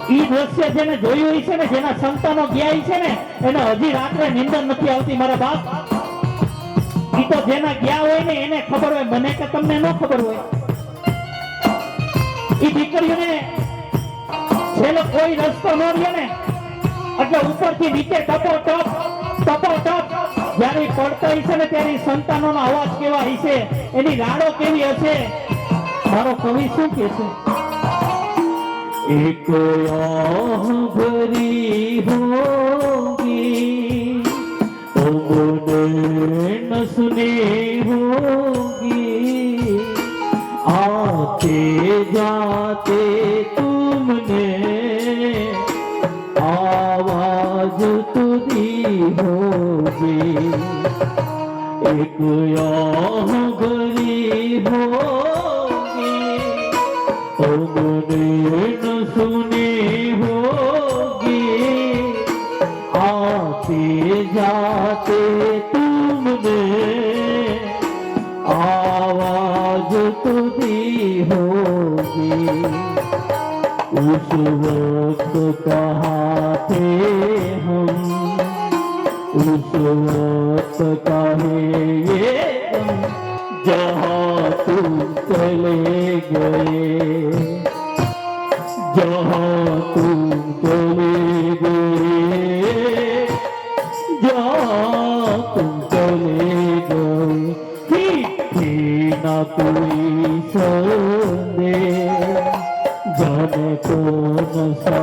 ઈ દ્રશ્ય જેને જોયું છે ને, જેના સંતાનો ગયા છે ને, એને હજી રાત્રે નિંદર નથી આવતી મારા બાપ. ઈ તો જેના ગયા હોય ને એને ખબર હોય, મને કે તમને ન ખબર હોય. ઈ દીકરીઓને છેલ્લો કોઈ રસ્તો ન રહ્યો ને એટલે ઉપરથી નીચે ટપોટપ જયારે પડતા હશે ને ત્યારે સંતાનોનો અવાજ કેવા હશે, એની રાડો કેવી હશે. મારો કવિ શું કે છે? एक आह भरी होगी तुमने न सुनी होगी, आते जाते तुमने आवाज तो दी होगी. एक आह भरी होगी तुमने सुनी होगी, आते जाते तुमने आवाज तो दी होगी. उस वक्त कहाँ थे हम, उस वक्त कहे ये हम, जहाँ तुम चले गए, जहाँ तुम चले गए, जहाँ तुम चले गए. थी ना कोई संदेह, जाने कौन सा